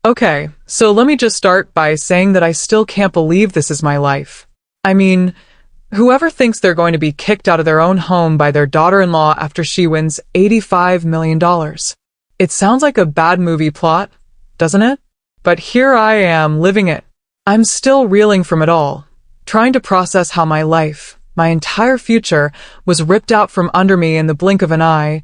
Okay, so let me just start by saying that I still can't believe this is my life. I mean, whoever thinks they're going to be kicked out of their own home by their daughter-in-law after she wins $85 million. It sounds like a bad movie plot, doesn't it? But here I am, living it. I'm still reeling from it all, trying to process how my life, my entire future, was ripped out from under me in the blink of an eye,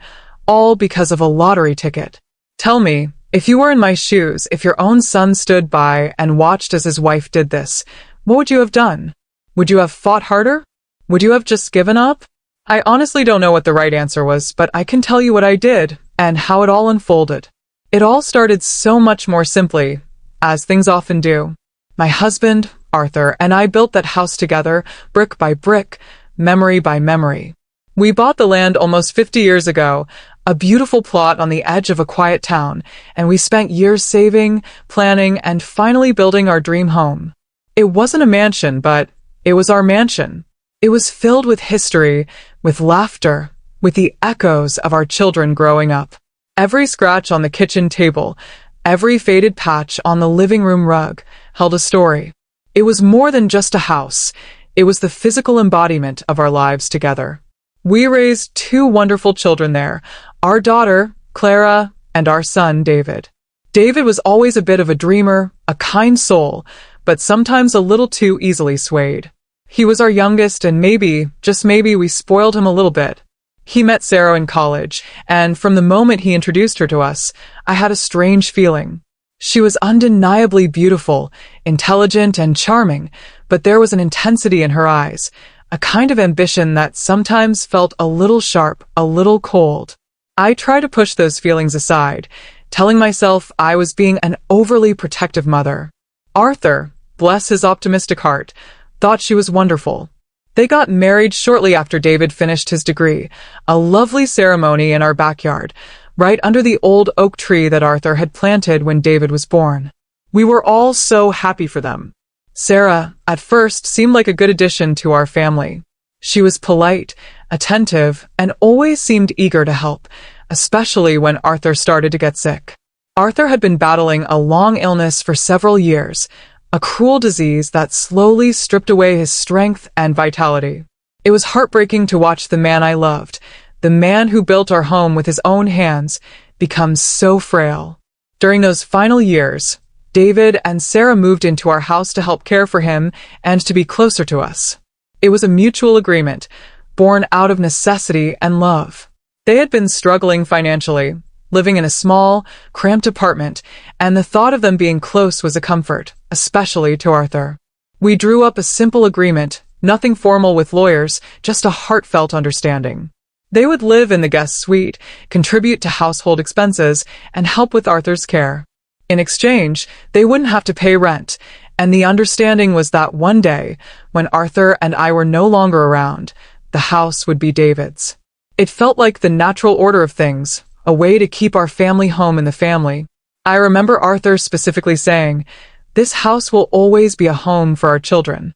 all because of a lottery ticket. Tell me, if you were in my shoes, if your own son stood by and watched as his wife did this, what would you have done? Would you have fought harder? Would you have just given up? I honestly don't know what the right answer was, but I can tell you what I did and how it all unfolded. It all started so much more simply, as things often do. My husband, Arthur, and I built that house together, brick by brick, memory by memory. We bought the land almost 50 years ago, a beautiful plot on the edge of a quiet town, and we spent years saving, planning, and finally building our dream home. It wasn't a mansion, but it was our mansion. It was filled with history, with laughter, with the echoes of our children growing up. Every scratch on the kitchen table, every faded patch on the living room rug held a story. It was more than just a house. It was the physical embodiment of our lives together. We raised two wonderful children there, our daughter, Clara, and our son, David. David was always a bit of a dreamer, a kind soul, but sometimes a little too easily swayed. He was our youngest, and maybe, just maybe, we spoiled him a little bit. He met Sarah in college, and from the moment he introduced her to us, I had a strange feeling. She was undeniably beautiful, intelligent, and charming, but there was an intensity in her eyes, a kind of ambition that sometimes felt a little sharp, a little cold. I tried to push those feelings aside, telling myself I was being an overly protective mother. Arthur, bless his optimistic heart, thought she was wonderful. They got married shortly after David finished his degree, a lovely ceremony in our backyard, right under the old oak tree that Arthur had planted when David was born. We were all so happy for them. Sarah, at first, seemed like a good addition to our family. She was polite, attentive, and always seemed eager to help, especially when Arthur started to get sick. Arthur had been battling a long illness for several years, a cruel disease that slowly stripped away his strength and vitality. It was heartbreaking to watch the man I loved, the man who built our home with his own hands, become so frail. During those final years, David and Sarah moved into our house to help care for him and to be closer to us. It was a mutual agreement, born out of necessity and love. They had been struggling financially, living in a small, cramped apartment, and the thought of them being close was a comfort, especially to Arthur. We drew up a simple agreement, nothing formal with lawyers, just a heartfelt understanding. They would live in the guest suite, contribute to household expenses, and help with Arthur's care. In exchange, they wouldn't have to pay rent, and the understanding was that one day, when Arthur and I were no longer around, the house would be David's. It felt like the natural order of things, a way to keep our family home in the family. I remember Arthur specifically saying, "This house will always be a home for our children."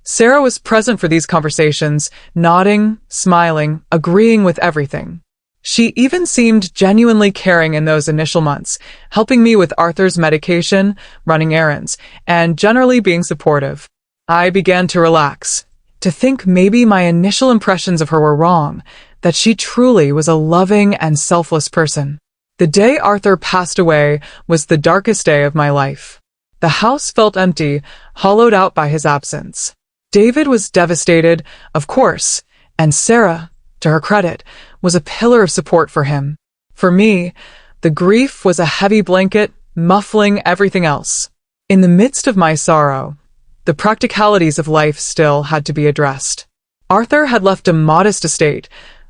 Sarah was present for these conversations, nodding, smiling, agreeing with everything. She even seemed genuinely caring in those initial months, helping me with Arthur's medication, running errands, and generally being supportive. I began to relax, to think maybe my initial impressions of her were wrong, that she truly was a loving and selfless person. The day Arthur passed away was the darkest day of my life. The house felt empty, hollowed out by his absence. David was devastated, of course, and Sarah, to her credit, was a pillar of support for him. For me, the grief was a heavy blanket, muffling everything else. In the midst of my sorrow, the practicalities of life still had to be addressed. Arthur had left a modest estate,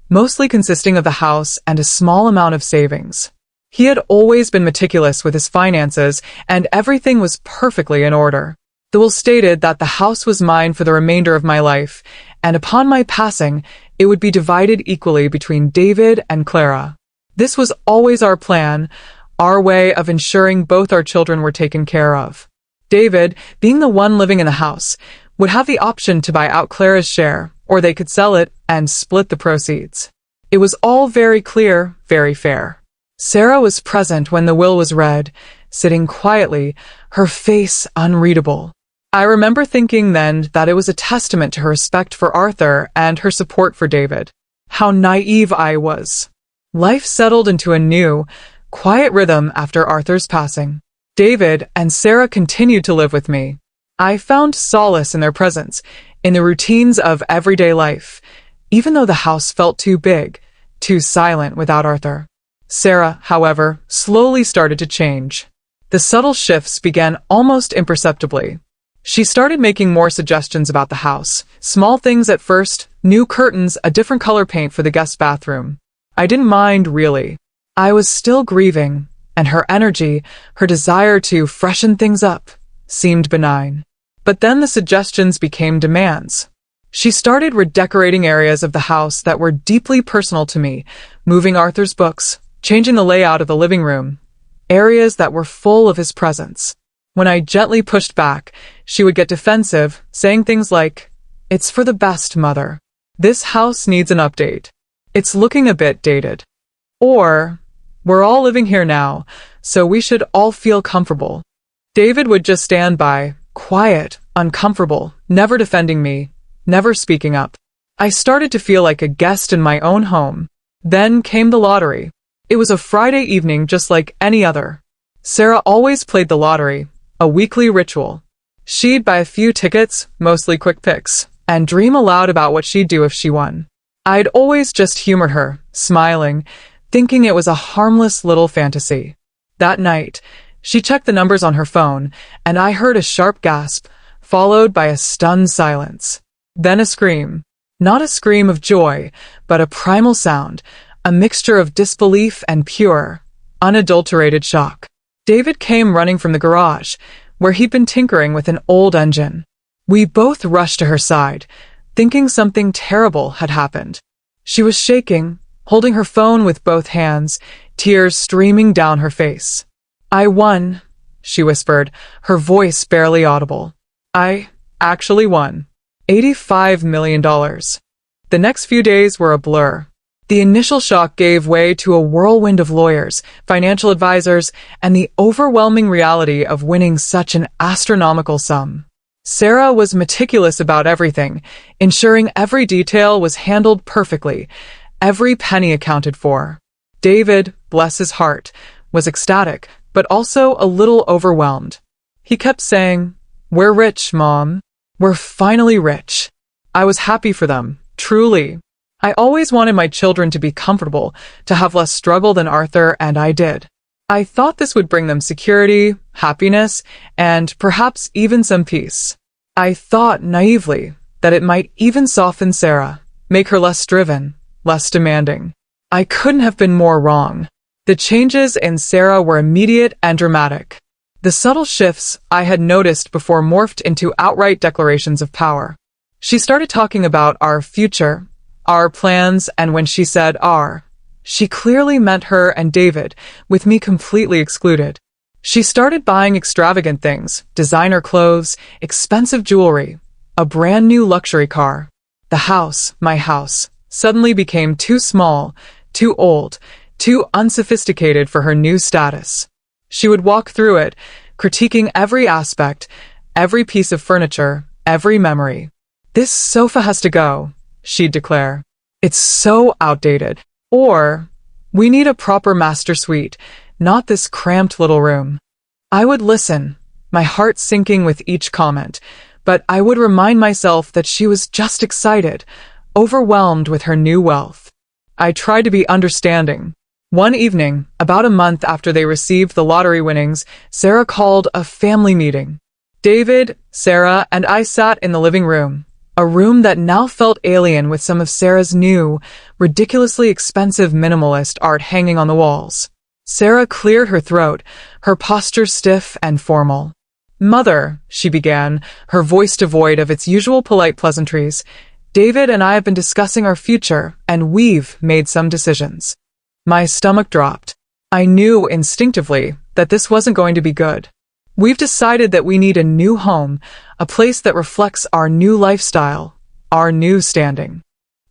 mostly consisting of the house and a small amount of savings. He had always been meticulous with his finances, and everything was perfectly in order. The will stated that the house was mine for the remainder of my life, and upon my passing, it would be divided equally between David and Clara. This was always our plan, our way of ensuring both our children were taken care of. David, being the one living in the house, would have the option to buy out Clara's share, or they could sell it and split the proceeds. It was all very clear, very fair. Sarah was present when the will was read, sitting quietly, her face unreadable. I remember thinking then that it was a testament to her respect for Arthur and her support for David. How naive I was. Life settled into a new, quiet rhythm after Arthur's passing. David and Sarah continued to live with me. I found solace in their presence, in the routines of everyday life, even though the house felt too big, too silent without Arthur. Sarah, however, slowly started to change. The subtle shifts began almost imperceptibly. She started making more suggestions about the house. Small things at first, new curtains, a different color paint for the guest bathroom. I didn't mind, really. I was still grieving, and her energy, her desire to freshen things up, seemed benign. But then the suggestions became demands. She started redecorating areas of the house that were deeply personal to me, moving Arthur's books, changing the layout of the living room, areas that were full of his presence. When I gently pushed back, she would get defensive, saying things like, "It's for the best, Mother. This house needs an update. It's looking a bit dated." Or, "We're all living here now, so we should all feel comfortable." David would just stand by, quiet, uncomfortable, never defending me, never speaking up. I started to feel like a guest in my own home. Then came the lottery. It was a Friday evening just like any other. Sarah always played the lottery, a weekly ritual. She'd buy a few tickets, mostly quick picks, and dream aloud about what she'd do if she won. I'd always just humored her, smiling, thinking it was a harmless little fantasy. That night, she checked the numbers on her phone, and I heard a sharp gasp, followed by a stunned silence. Then a scream. Not a scream of joy, but a primal sound, a mixture of disbelief and pure, unadulterated shock. David came running from the garage, where he'd been tinkering with an old engine. We both rushed to her side, thinking something terrible had happened. She was shaking, holding her phone with both hands, tears streaming down her face. "I won," she whispered, her voice barely audible. "I actually won. $85 million. The next few days were a blur. The initial shock gave way to a whirlwind of lawyers, financial advisors, and the overwhelming reality of winning such an astronomical sum. Sarah was meticulous about everything, ensuring every detail was handled perfectly, every penny accounted for. David, bless his heart, was ecstatic, but also a little overwhelmed. He kept saying, "We're rich, Mom. We're finally rich." I was happy for them, truly. I always wanted my children to be comfortable, to have less struggle than Arthur, and I did. I thought this would bring them security, happiness, and perhaps even some peace. I thought naively that it might even soften Sarah, make her less driven, less demanding. I couldn't have been more wrong. The changes in Sarah were immediate and dramatic. The subtle shifts I had noticed before morphed into outright declarations of power. She started talking about our future, our plans, and when she said "our," she clearly meant her and David, with me completely excluded. She started buying extravagant things, designer clothes, expensive jewelry, a brand new luxury car. The house, my house, suddenly became too small, too old, too unsophisticated for her new status. She would walk through it, critiquing every aspect, every piece of furniture, every memory. "This sofa has to go," she'd declare. "It's so outdated." Or, "We need a proper master suite, not this cramped little room." I would listen, my heart sinking with each comment, but I would remind myself that she was just excited, overwhelmed with her new wealth. I tried to be understanding. One evening, about a month after they received the lottery winnings, Sarah called a family meeting. David, Sarah, and I sat in the living room, a room that now felt alien with some of Sarah's new, ridiculously expensive minimalist art hanging on the walls. Sarah cleared her throat, her posture stiff and formal. "Mother," she began, her voice devoid of its usual polite pleasantries, "David and I have been discussing our future, and we've made some decisions." My stomach dropped. I knew instinctively that this wasn't going to be good. "We've decided that we need a new home, a place that reflects our new lifestyle, our new standing."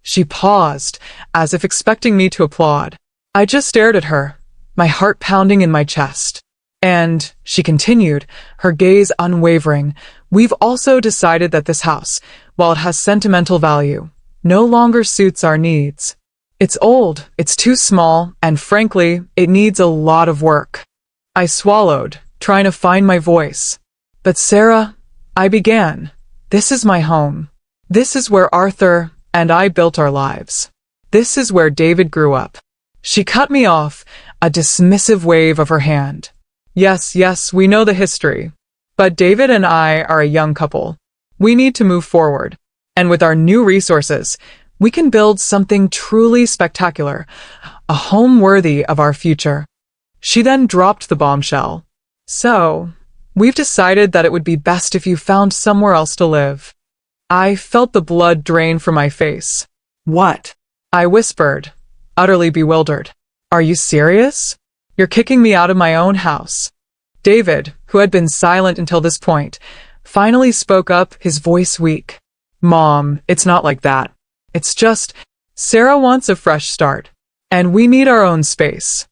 She paused, as if expecting me to applaud. I just stared at her, my heart pounding in my chest. And, she continued, her gaze unwavering, we've also decided that this house, while it has sentimental value, no longer suits our needs. It's old, it's too small, and frankly, it needs a lot of work. I swallowed, trying to find my voice. But Sarah, I began, this is my home. This is where Arthur and I built our lives. This is where David grew up. She cut me off, a dismissive wave of her hand. Yes, we know the history. But David and I are a young couple. We need to move forward. And with our new resources, we can build something truly spectacular, a home worthy of our future. She then dropped the bombshell. So, we've decided that it would be best if you found somewhere else to live. I felt the blood drain from my face. What? I whispered, utterly bewildered. Are you serious? You're kicking me out of my own house. David, who had been silent until this point, finally spoke up, his voice weak. Mom, it's not like that. It's just, Sarah wants a fresh start, and we need our own space.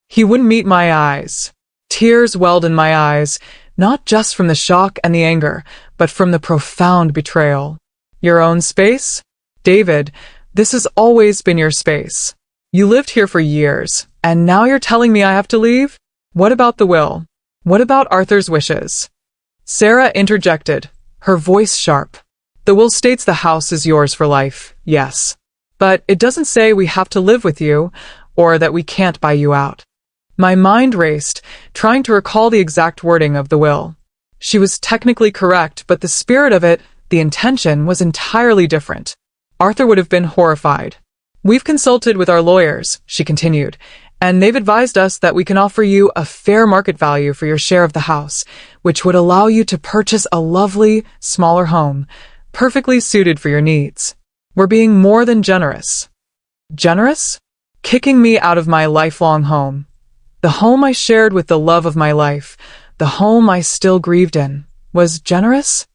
He wouldn't meet my eyes. Tears welled in my eyes, not just from the shock and the anger, but from the profound betrayal. Your own space? David, this has always been your space. You lived here for years, and now you're telling me I have to leave? What about the will? What about Arthur's wishes? Sarah interjected, her voice sharp. The will states the house is yours for life, yes. But it doesn't say we have to live with you, or that we can't buy you out. My mind raced, trying to recall the exact wording of the will. She was technically correct, but the spirit of it, the intention, was entirely different. Arthur would have been horrified. We've consulted with our lawyers, she continued, and they've advised us that we can offer you a fair market value for your share of the house, which would allow you to purchase a lovely, smaller home, perfectly suited for your needs. We're being more than generous. Generous? Kicking me out of my lifelong home. The home I shared with the love of my life, the home I still grieved in, was generous?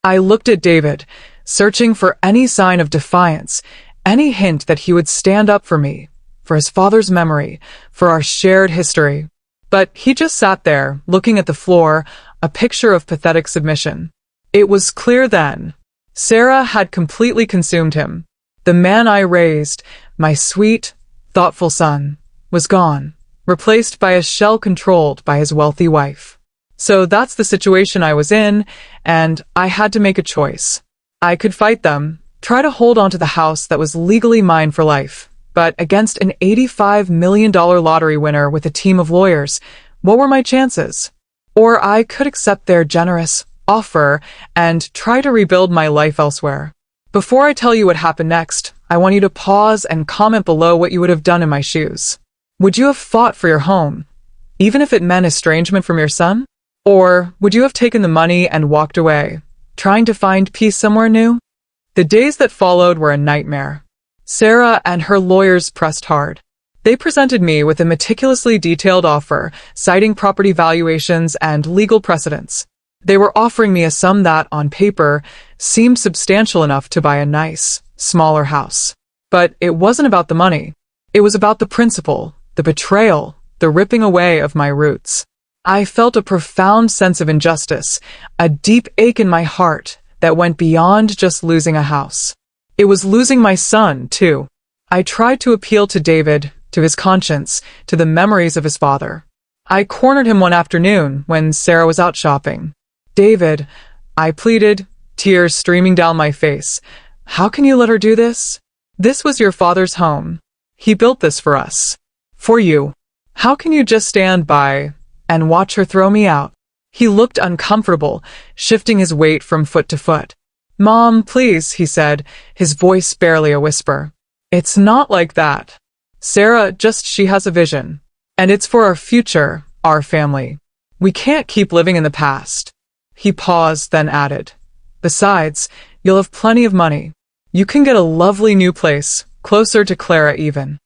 I looked at David, searching for any sign of defiance, any hint that he would stand up for me, for his father's memory, for our shared history. But he just sat there, looking at the floor, a picture of pathetic submission. It was clear then. Sarah had completely consumed him. The man I raised, my sweet, thoughtful son, was gone, replaced by a shell controlled by his wealthy wife. So that's the situation I was in, and I had to make a choice. I could fight them, try to hold on to the house that was legally mine for life, but against an $85 million lottery winner with a team of lawyers, what were my chances? Or I could accept their generous offer and try to rebuild my life elsewhere. Before I tell you what happened next, I want you to pause and comment below what you would have done in my shoes. Would you have fought for your home, even if it meant estrangement from your son? Or would you have taken the money and walked away, trying to find peace somewhere new? The days that followed were a nightmare. Sarah and her lawyers pressed hard. They presented me with a meticulously detailed offer, citing property valuations and legal precedents. They were offering me a sum that, on paper, seemed substantial enough to buy a nice, smaller house. But it wasn't about the money. It was about the principle, the betrayal, the ripping away of my roots. I felt a profound sense of injustice, a deep ache in my heart that went beyond just losing a house. It was losing my son, too. I tried to appeal to David, to his conscience, to the memories of his father. I cornered him one afternoon when Sarah was out shopping. David, I pleaded, tears streaming down my face. How can you let her do this? This was your father's home. He built this for us. For you. How can you just stand by and watch her throw me out? He looked uncomfortable, shifting his weight from foot to foot. Mom, please, he said, his voice barely a whisper. It's not like that. Sarah, she has a vision. And it's for our future, our family. We can't keep living in the past. He paused, then added, besides, you'll have plenty of money. You can get a lovely new place, closer to Clara even.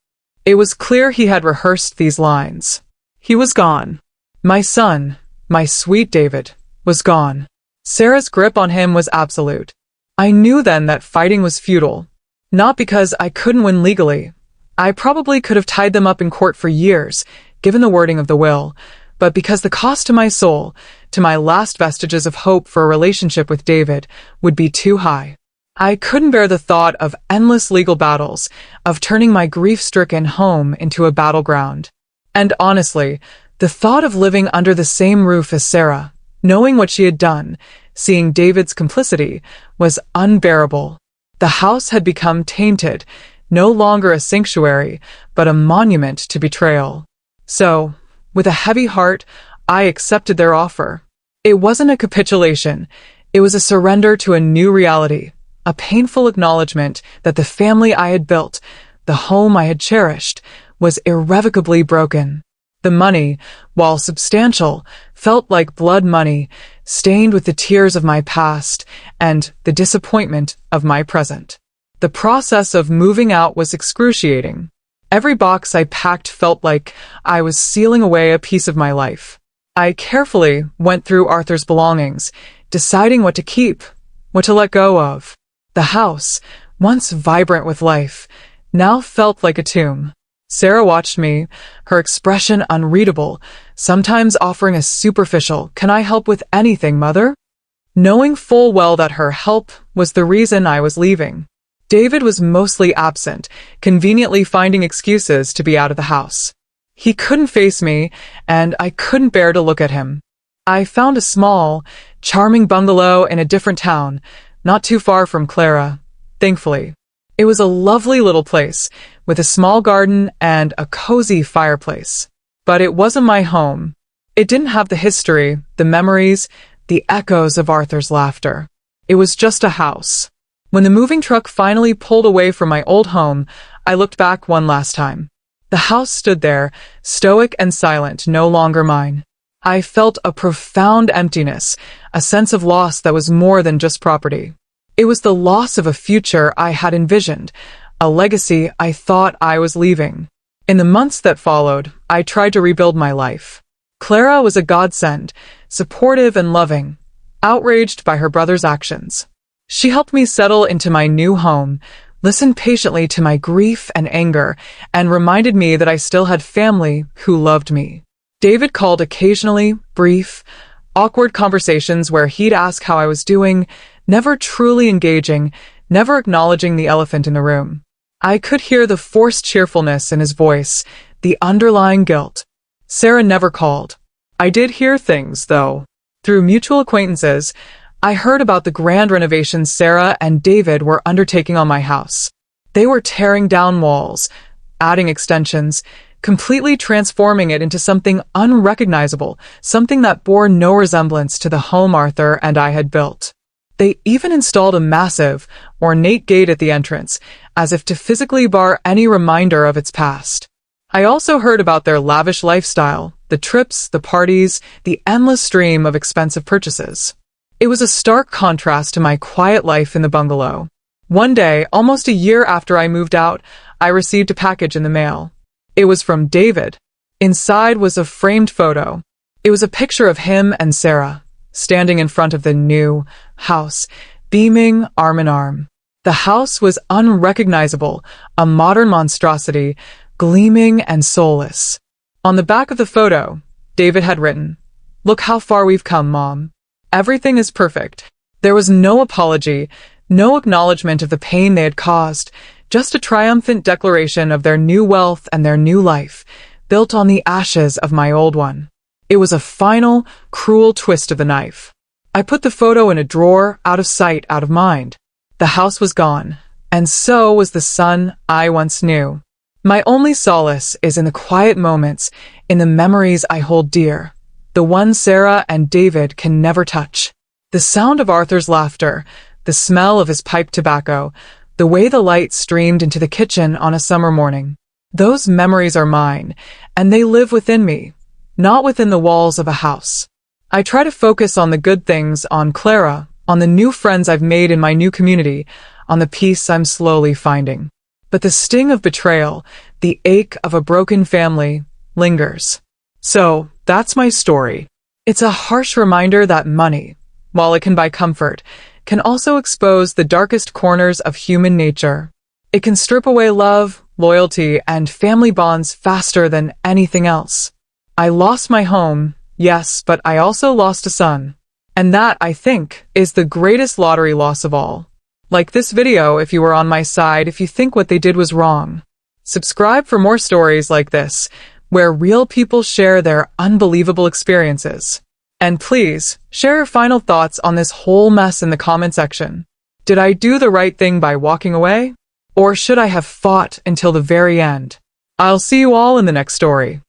It was clear he had rehearsed these lines. He was gone. My son, my sweet David, was gone. Sarah's grip on him was absolute. I knew then that fighting was futile. Not because I couldn't win legally. I probably could have tied them up in court for years, given the wording of the will, but because the cost to my soul, to my last vestiges of hope for a relationship with David, would be too high. I couldn't bear the thought of endless legal battles, of turning my grief-stricken home into a battleground. And honestly, the thought of living under the same roof as Sarah, knowing what she had done, seeing David's complicity, was unbearable. The house had become tainted, no longer a sanctuary, but a monument to betrayal. So, with a heavy heart, I accepted their offer. It wasn't a capitulation, it was a surrender to a new reality, a painful acknowledgement that the family I had built, the home I had cherished, was irrevocably broken. The money, while substantial, felt like blood money, stained with the tears of my past and the disappointment of my present. The process of moving out was excruciating. Every box I packed felt like I was sealing away a piece of my life. I carefully went through Arthur's belongings, deciding what to keep, what to let go of. The house, once vibrant with life, now felt like a tomb. Sarah watched me, her expression unreadable, sometimes offering a superficial, "Can I help with anything, mother?" knowing full well that her help was the reason I was leaving. David was mostly absent, conveniently finding excuses to be out of the house. He couldn't face me, and I couldn't bear to look at him. I found a small, charming bungalow in a different town, not too far from Clara, thankfully. It was a lovely little place, with a small garden and a cozy fireplace. But it wasn't my home. It didn't have the history, the memories, the echoes of Arthur's laughter. It was just a house. When the moving truck finally pulled away from my old home, I looked back one last time. The house stood there, stoic and silent, no longer mine. I felt a profound emptiness, a sense of loss that was more than just property. It was the loss of a future I had envisioned, a legacy I thought I was leaving. In the months that followed, I tried to rebuild my life. Clara was a godsend, supportive and loving, outraged by her brother's actions. She helped me settle into my new home, listened patiently to my grief and anger, and reminded me that I still had family who loved me. David called occasionally, brief, awkward conversations where he'd ask how I was doing, never truly engaging, never acknowledging the elephant in the room. I could hear the forced cheerfulness in his voice, the underlying guilt. Sarah never called. I did hear things, though. Through mutual acquaintances, I heard about the grand renovations Sarah and David were undertaking on my house. They were tearing down walls, adding extensions, completely transforming it into something unrecognizable, something that bore no resemblance to the home Arthur and I had built. They even installed a massive, ornate gate at the entrance, as if to physically bar any reminder of its past. I also heard about their lavish lifestyle, the trips, the parties, the endless stream of expensive purchases. It was a stark contrast to my quiet life in the bungalow. One day, almost a year after I moved out, I received a package in the mail. It was from David. Inside was a framed photo. It was a picture of him and Sarah, standing in front of the new house, beaming arm in arm. The house was unrecognizable, a modern monstrosity, gleaming and soulless. On the back of the photo, David had written, "Look how far we've come, Mom. Everything is perfect." There was no apology, no acknowledgement of the pain they had caused, just a triumphant declaration of their new wealth and their new life, built on the ashes of my old one. It was a final, cruel twist of the knife. I put the photo in a drawer, out of sight, out of mind. The house was gone, and so was the son I once knew. My only solace is in the quiet moments, in the memories I hold dear, the ones Sarah and David can never touch. The sound of Arthur's laughter, the smell of his pipe tobacco, the way the light streamed into the kitchen on a summer morning. Those memories are mine, and they live within me, not within the walls of a house. I try to focus on the good things, on Clara, on the new friends I've made in my new community, on the peace I'm slowly finding. But the sting of betrayal, the ache of a broken family, lingers. So, that's my story. It's a harsh reminder that money, while it can buy comfort, can also expose the darkest corners of human nature. It can strip away love, loyalty, and family bonds faster than anything else. I lost my home, yes, but I also lost a son. And that, I think, is the greatest lottery loss of all. Like this video if you were on my side, if you think what they did was wrong. Subscribe for more stories like this, where real people share their unbelievable experiences. And please, share your final thoughts on this whole mess in the comment section. Did I do the right thing by walking away? Or should I have fought until the very end? I'll see you all in the next story.